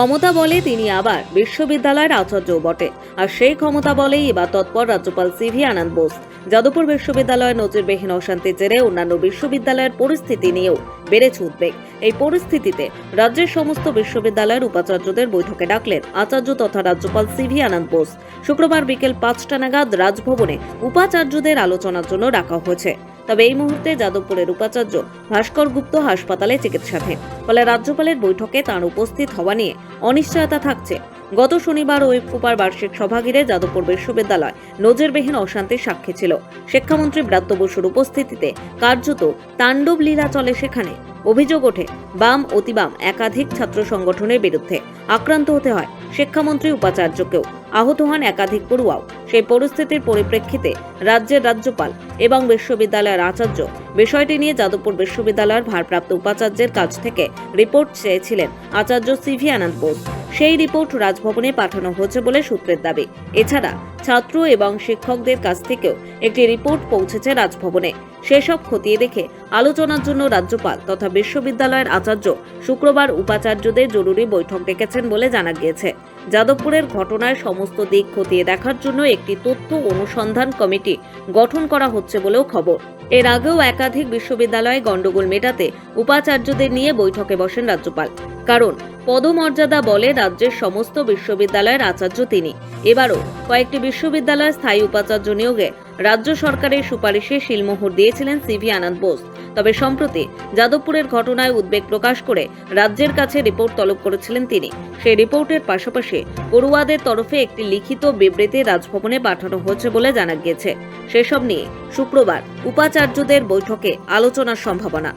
ক্ষমতা বলে তিনি আবার বিশ্ববিদ্যালয়ের আচার্যও বটে, আর সেই ক্ষমতা বলেই এবার তৎপর রাজ্যপাল সিভি আনন্দ বোস। যাদবপুর বিশ্ববিদ্যালয়ের নজিরবিহীন অশান্তির জেরে অন্যান্য বিশ্ববিদ্যালয়ের পরিস্থিতি নিয়েও বেড়েছে উদ্বেগ। এই পরিস্থিতিতে রাজ্যের সমস্ত বিশ্ববিদ্যালয়ের উপাচার্যদের বৈঠকে ডাকলেন আচার্য তথা রাজ্যপাল সিভি আনন্দ বোস। শুক্রবার বিকেল 5টা নাগাদ রাজভবনে উপাচার্যদের আলোচনার জন্য ডাকা হয়েছে। তবে এই মুহূর্তে যাদবপুরের উপাচার্য ভাস্কর গুপ্ত হাসপাতালে চিকিৎসাধীন, ফলে রাজ্যপালের বৈঠকে তাঁর উপস্থিত হওয়া নিয়ে অনিশ্চয়তা থাকছে। গত শনিবার ঐক্যপার বার্ষিক সভা ঘিরে যাদবপুর বিশ্ববিদ্যালয় নজিরবিহীন অশান্তির সাক্ষী ছিল। শিক্ষামন্ত্রী ব্রাত্য বসুর উপস্থিতিতে কার্যত তাণ্ডব লীলা চলে সেখানে। অভিযোগ ওঠে, বাম অতিবাম একাধিক ছাত্র সংগঠনের বিরুদ্ধে। আক্রান্ত হতে হয় শিক্ষামন্ত্রী উপাচার্যকেও, আহত হন একাধিক পড়ুয়াও। সেই পরিস্থিতির পরিপ্রেক্ষিতে রাজ্যের রাজ্যপাল এবং বিশ্ববিদ্যালয়ের আচার্য বিষয়টি নিয়ে যাদবপুর বিশ্ববিদ্যালয়ের ভারপ্রাপ্ত উপাচার্যের কাছ থেকে রিপোর্ট চেয়েছিলেন আচার্য সিভি আনন্দ বোস। সেই রিপোর্ট রাজভবনে পাঠানো হয়েছে বলে সূত্রের দাবি। এছাড়া ছাত্র এবং শিক্ষকদের কাছ থেকেও একটি রিপোর্ট পৌঁছেছে রাজভবনে। সেসব খতিয়ে দেখে আলোচনার জন্য রাজ্যপাল তথা বিশ্ববিদ্যালয়ের আচার্য শুক্রবার উপাচার্যদের জরুরি বৈঠক ডেকেছেন বলে জানা গিয়েছে। যাদবপুরের ঘটনার সমস্ত দিক খতিয়ে দেখার জন্য একটি তথ্য অনুসন্ধান কমিটি গঠন করা হচ্ছে বলেও খবর। এর আগেও একাধিক বিশ্ববিদ্যালয়ে গন্ডগোল মেটাতে উপাচার্যদের নিয়ে বৈঠকে বসেন রাজ্যপাল। কারণ পদমর্যাদা বলে রাজ্যের সমস্ত বিশ্ববিদ্যালয়ের আচার্য তিনি। এবারও কয়েকটি বিশ্ববিদ্যালয়ের স্থায়ী উপাচার্য নিয়োগে রাজ্য সরকারের সুপারিশে শিলমোহর দিয়েছিলেন সিভি আনন্দ বোস। তবে সম্প্রতি যাদবপুরের ঘটনায় উদ্বেগ প্রকাশ করে রাজ্যের কাছে রিপোর্ট তলব করেছিলেন তিনি। সেই রিপোর্টের পাশাপাশি পড়ুয়াদের তরফে একটি লিখিত বিবৃতি রাজভবনে পাঠানো হয়েছে বলে জানা গিয়েছে। সেসব নিয়ে শুক্রবার উপাচার্যদের বৈঠকে আলোচনার সম্ভাবনা।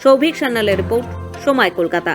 সৌভিক সান্যালের রিপোর্ট, সময়, কলকাতা।